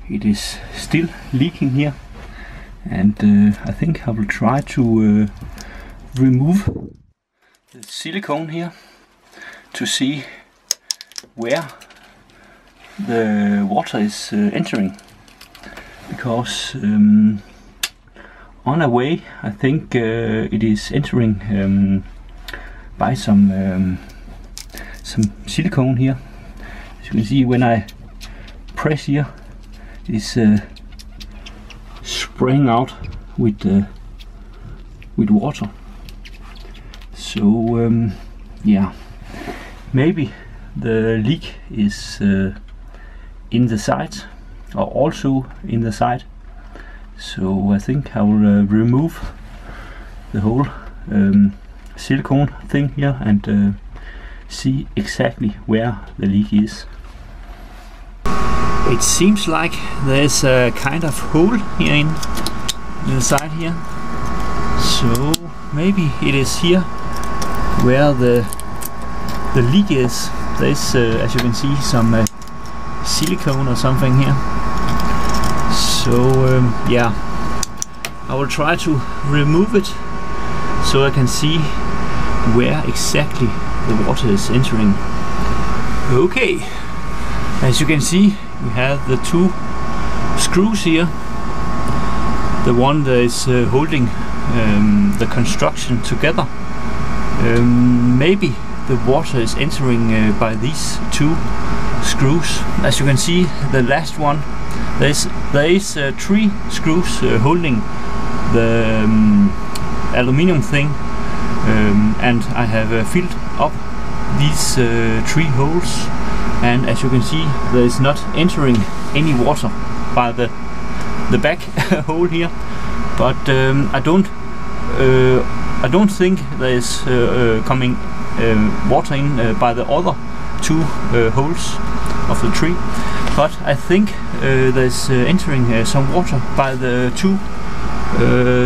it is still leaking here, and I think I will try to remove the silicone here to see where the water is entering, because on a way I think it is entering by some silicone here. As you can see, when I press here, it is spraying out with water. So yeah, maybe the leak is in the side, or also in the side. So I think I will remove the whole silicone thing here and see exactly where the leak is. It seems like there's a kind of hole here in the side here, so maybe it is here where the leak is. There's as you can see, some silicone or something here. So yeah, I will try to remove it so I can see where exactly the water is entering. Okay, as you can see, we have the two screws here. The one that is holding the construction together. Maybe the water is entering by these two screws. As you can see, the last one, there is 3 screws holding the aluminium thing, and I have filled up these 3 holes, and as you can see, there is not entering any water by the back hole here, but I don't think there is coming water in by the other 2 holes of the tree, but I think there's entering some water by the 2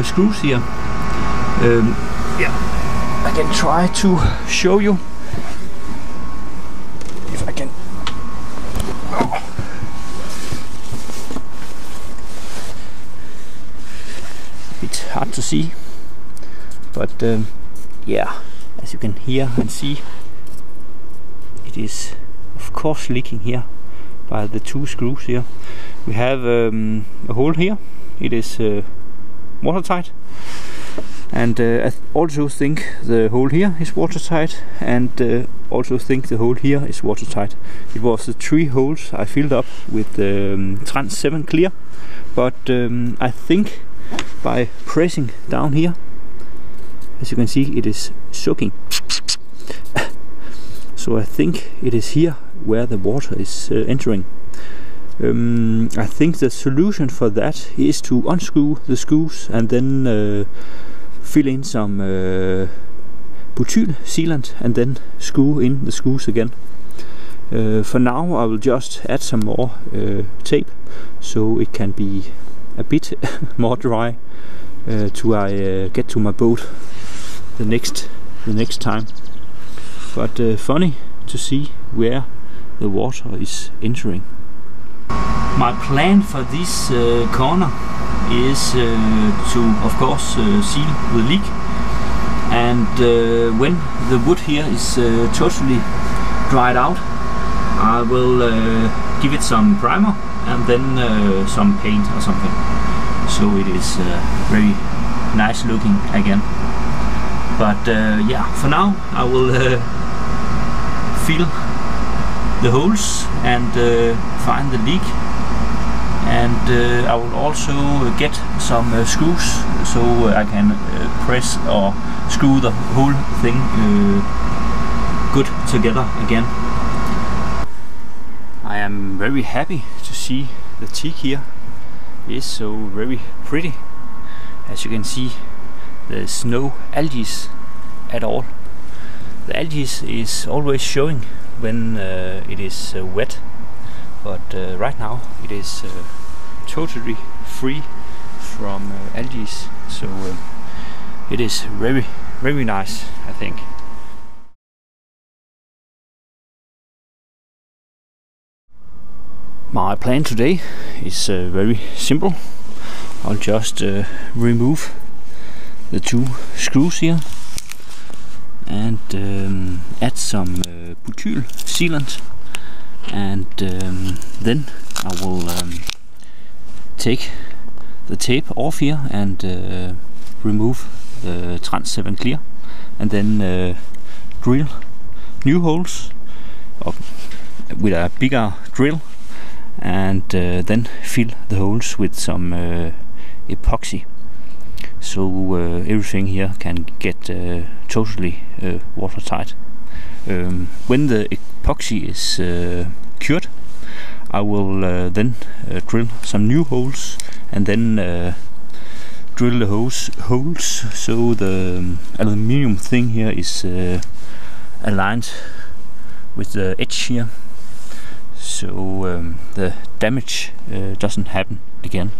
screws here. Yeah, I can try to show you if I can. Oh. It's hard to see, but yeah, as you can hear and see, it is of course leaking here by the 2 screws here. We have a hole here. It is watertight, and I also think the hole here is watertight, and also think the hole here is watertight. It was the 3 holes I filled up with Trans 7 clear, but I think by pressing down here, as you can see, it is soaking. So I think it is here where the water is entering. I think the solution for that is to unscrew the screws and then fill in some butyl sealant and then screw in the screws again. For now I will just add some more tape so it can be a bit more dry till I get to my boat the next time. But funny to see where the water is entering. My plan for this corner is to, of course, seal the leak, and when the wood here is totally dried out, I will give it some primer and then some paint or something, so it is very nice looking again. But yeah, for now I will fill the holes and find the leak, and I will also get some screws so I can press or screw the whole thing good together again. I am very happy to see the teak here is so very pretty. As you can see, there's no algae at all. The algae is always showing when it is wet, but right now it is totally free from algae, so it is very, very nice, I think. My plan today is very simple. I'll just remove the 2 screws here and add some butyl sealant, and then I will take the tape off here and remove the Trans 7 clear, and then drill new holes with a bigger drill, and then fill the holes with some epoxy, so everything here can get totally watertight. When the epoxy is cured, I will then drill some new holes, and then drill the holes so the aluminium thing here is aligned with the edge here, so the damage doesn't happen again.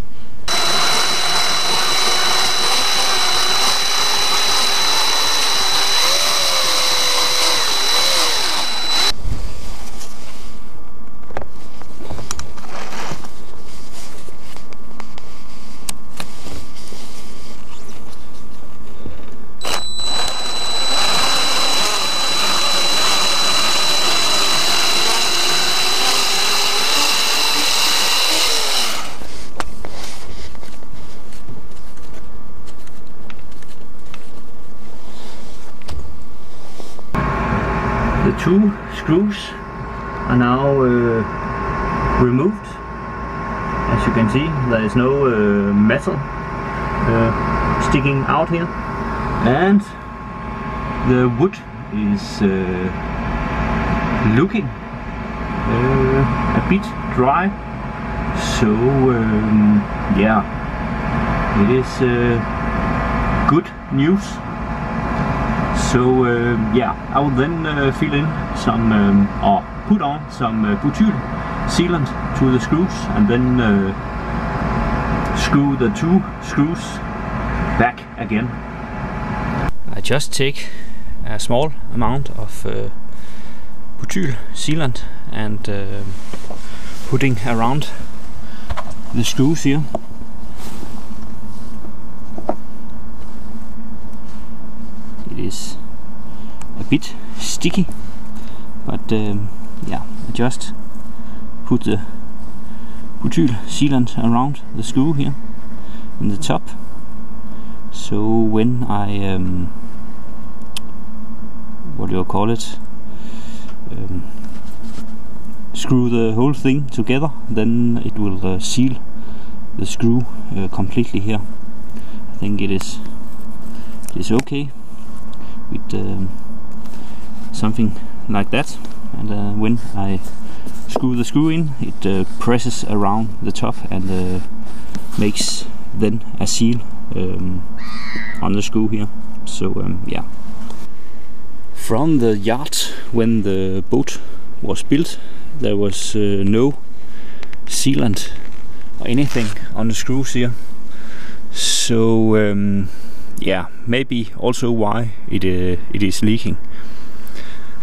The 2 screws are now removed. As you can see, there is no metal sticking out here, and the wood is looking a bit dry, so yeah, it is good news. So yeah, I will then fill in some or put on some butyl sealant to the screws, and then screw the 2 screws back again. I just take a small amount of butyl sealant and putting around the screws here. It is a bit sticky, but yeah, I just put the butyl sealant around the screw here in the top, so when I what do you call it, screw the whole thing together, then it will seal the screw completely here. I think it is okay with something like that, and when I screw the screw in, it presses around the top and makes then a seal on the screw here. So yeah, from the yard when the boat was built, there was no sealant or anything on the screws here, so yeah, maybe also why it is leaking.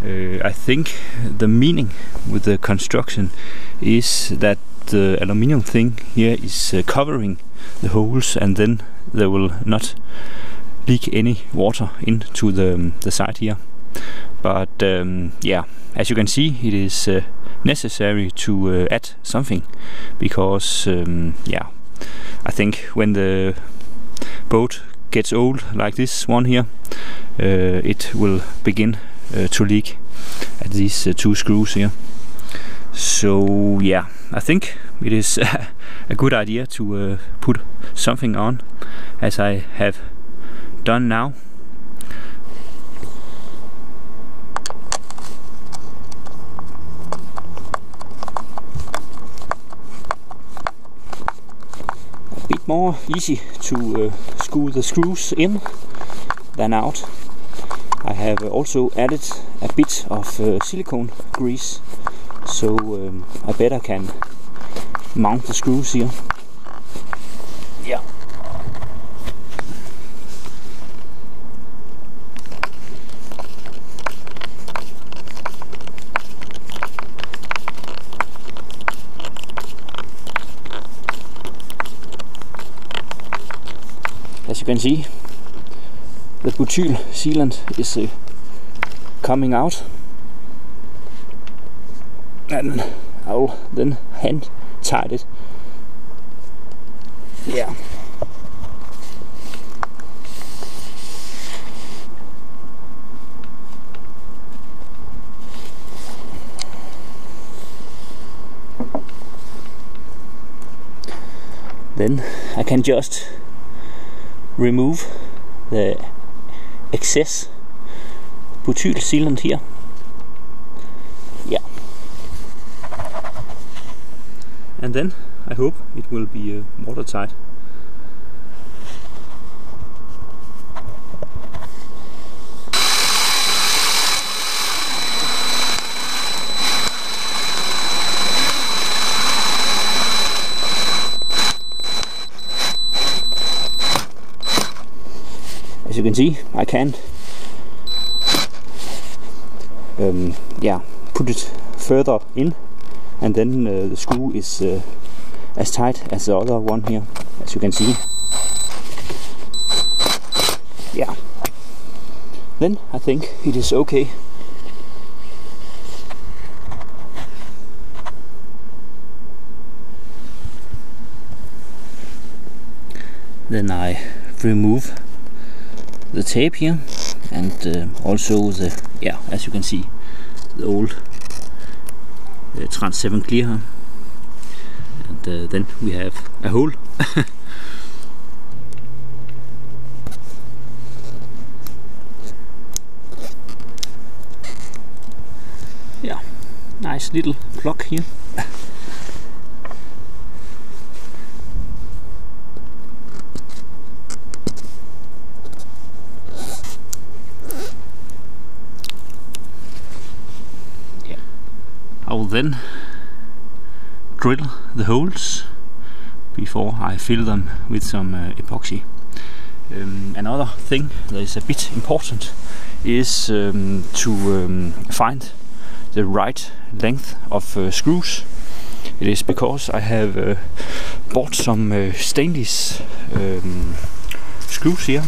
I think the meaning with the construction is that the aluminium thing here is covering the holes, and then there will not leak any water into the side here. But yeah, as you can see, it is necessary to add something, because yeah, I think when the boat gets old like this one here, it will begin to leak at these 2 screws here. So yeah, I think it is a good idea to put something on, as I have done now. A bit more easy to screw the screws in than out. I have also added a bit of silicone grease, so I better can mount the screws here. Yeah. as you can see, the butyl sealant is coming out, and I'll then hand tight it. Yeah. Then I can just remove the excess butyl sealant here. Yeah. And then I hope it will be watertight. As you can see, I can put it further in, and then the screw is as tight as the other one here, as you can see. Yeah. Then I think it is okay. Then I remove the tape here, and also the, as you can see, the old Trans 7 clear here, and then we have a hole. Yeah, nice little plug here. I will then drill the holes before I fill them with some epoxy. Another thing that is a bit important is to find the right length of screws. It is because I have bought some stainless screws here.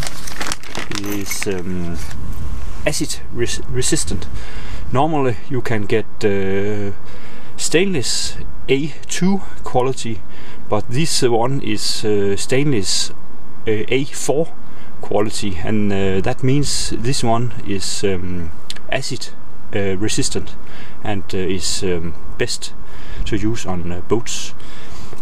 It is acid resistant. Normally you can get stainless A2 quality, but this one is stainless A4 quality, and that means this one is acid resistant and is best to use on boats.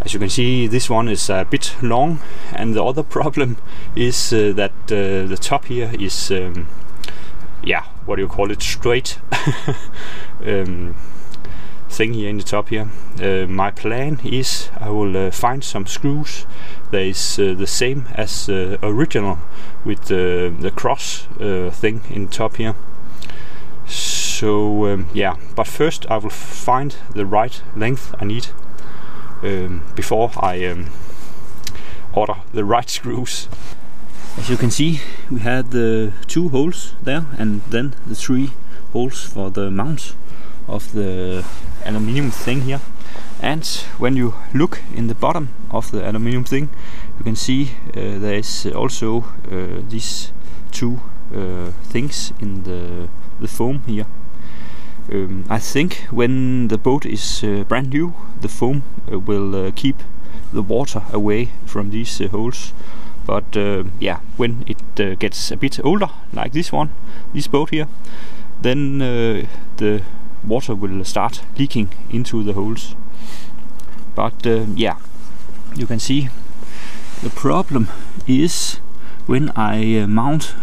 As you can see, this one is a bit long, and the other problem is that the top here is what do you call it, straight thing here in the top here. My plan is I will find some screws that is the same as original, with the cross thing in the top here. So but first I will find the right length I need before I order the right screws. As you can see, we had the 2 holes there, and then the 3 holes for the mount of the aluminium thing here. And when you look in the bottom of the aluminium thing, you can see there is also these 2 things in the foam here. I think when the boat is brand new, the foam will keep the water away from these holes. But when it gets a bit older, like this boat here, then the water will start leaking into the holes. But you can see the problem is when I mount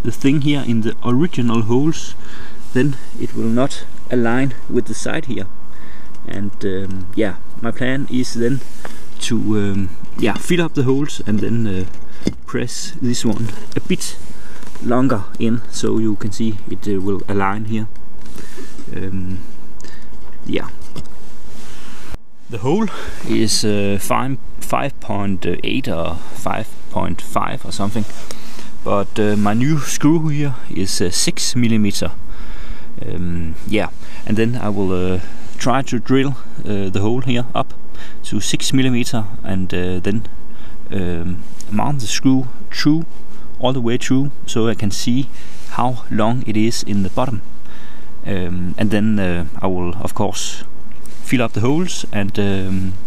the thing here in the original holes, then it will not align with the side here. And my plan is then to fill up the holes and then press this one a bit longer in, so you can see it will align here. The hole is 5.8 or 5.5 or something, but my new screw here is 6 millimeter. And then I will try to drill the hole here up to 6 millimeter, and then mount the screw through, all the way through, so I can see how long it is in the bottom. And then I will of course fill up the holes and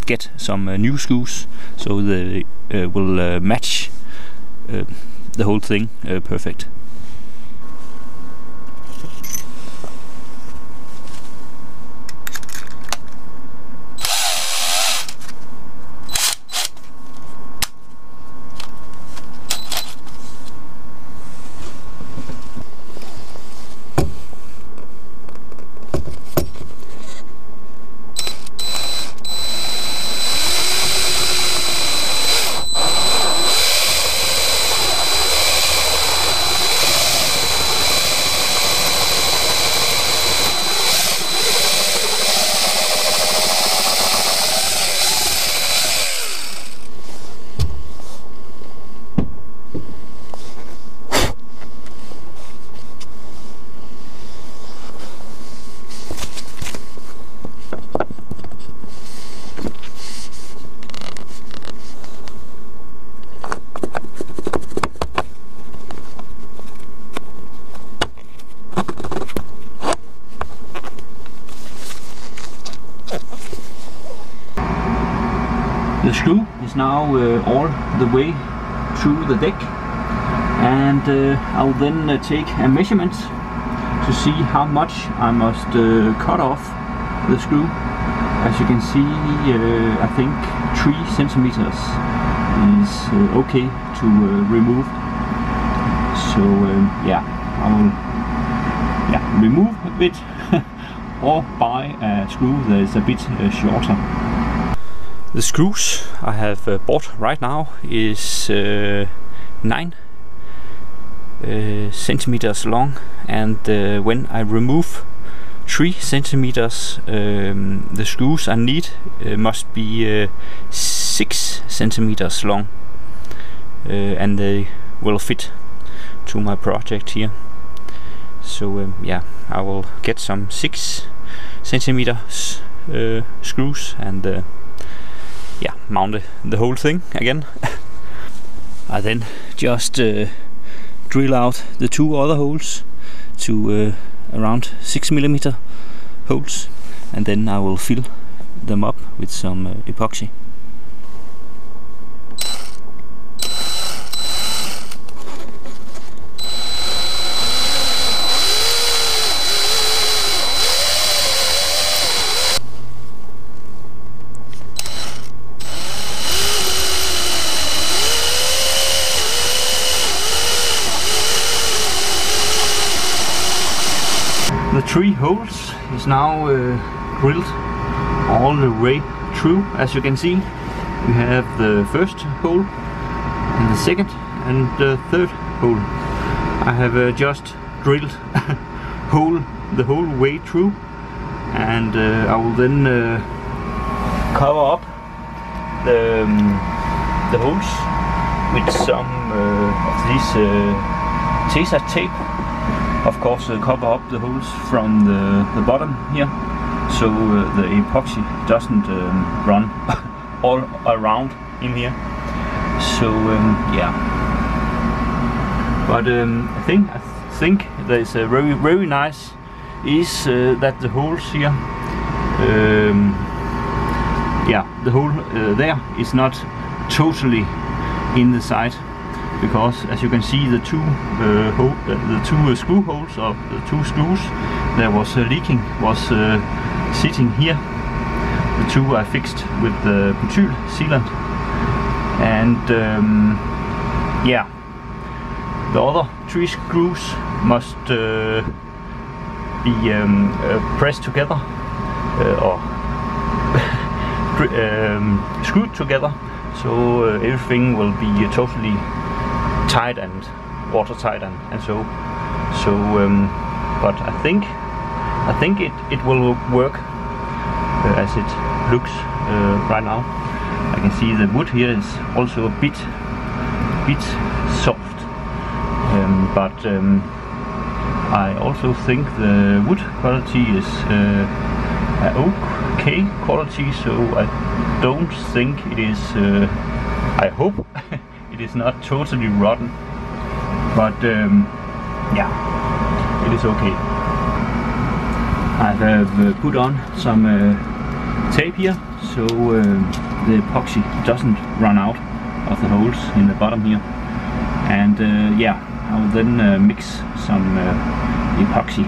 get some new screws so they will match the whole thing perfect. The screw is now all the way through the deck, and I'll then take a measurement to see how much I must cut off the screw. As you can see, I think 3 centimeters is okay to remove. So yeah, I will remove a bit or buy a screw that is a bit shorter. The screws I have bought right now is 9 centimeters long, and when I remove 3 centimeters, the screws I need must be 6 centimeters long, and they will fit to my project here. So yeah, I will get some 6 centimeters screws and yeah, mount the whole thing again. I then just drill out the 2 other holes to around 6mm holes, and then I will fill them up with some epoxy. The 3 holes is now drilled all the way through. As you can see, we have the first hole and the second and the third hole. I have just drilled the whole way through, and I will then cover up the holes with some of this tesa tape. Of course, cover up the holes from the bottom here, so the epoxy doesn't run all around in here. So yeah, but I think that is very nice is that the holes here, yeah, the hole there is not totally in the side, because as you can see, the two screw holes of the 2 screws that was leaking was sitting here. The 2 I fixed with the butyl sealant, and yeah, the other 3 screws must be pressed together or screwed together, so everything will be totally tight and watertight and so. But I think it will work as it looks right now. I can see the wood here is also a bit soft, but I also think the wood quality is okay quality, so I don't think it is I hope it is not totally rotten, but yeah, it is okay. I have put on some tape here, so the epoxy doesn't run out of the holes in the bottom here. And yeah, I will then mix some epoxy.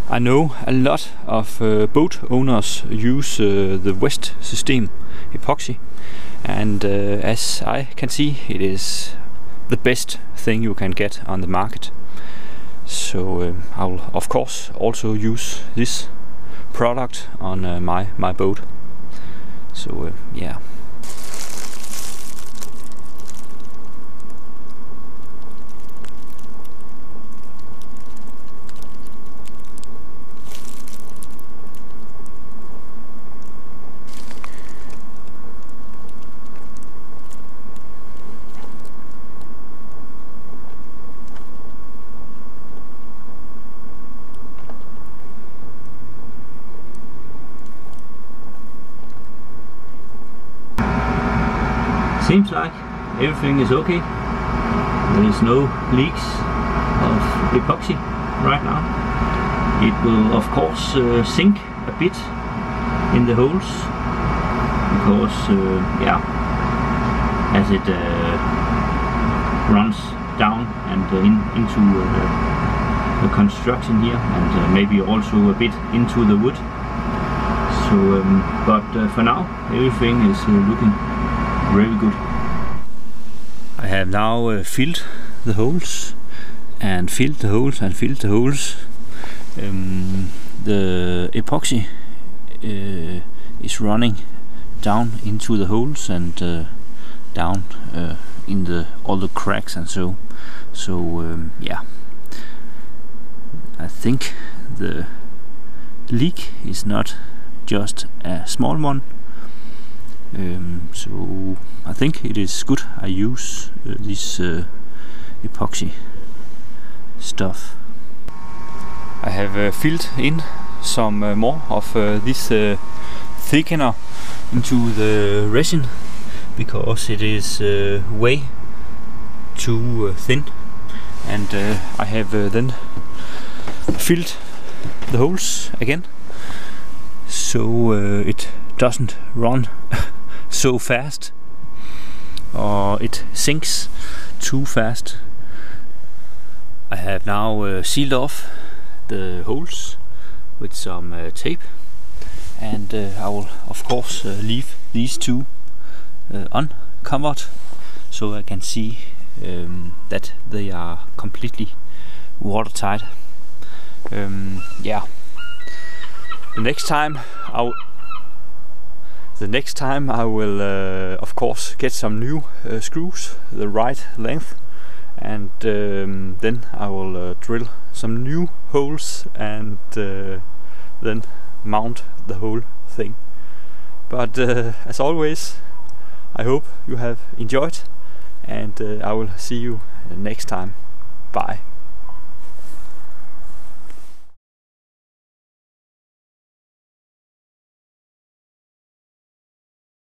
I know a lot of boat owners use the West system epoxy, and as I can see, it is the best thing you can get on the market. So I will of course also use this product on my boat. So yeah. Seems like everything is okay. There is no leaks of epoxy right now. It will of course sink a bit in the holes because yeah, as it runs down and into the construction here, and maybe also a bit into the wood. So but for now everything is looking very good. I have now filled the holes and filled the holes and filled the holes. The epoxy is running down into the holes and down in all the cracks and so. Yeah, I think the leak is not just a small one. So I think it is good I use this epoxy stuff. I have filled in some more of this thickener into the resin because it is way too thin, and I have then filled the holes again so it doesn't run so fast or it sinks too fast. I have now sealed off the holes with some tape, and I will of course leave these two uncovered so I can see that they are completely watertight. Yeah, the next time I will of course get some new screws, the right length, and then I will drill some new holes and then mount the whole thing. But as always, I hope you have enjoyed, and I will see you next time. Bye.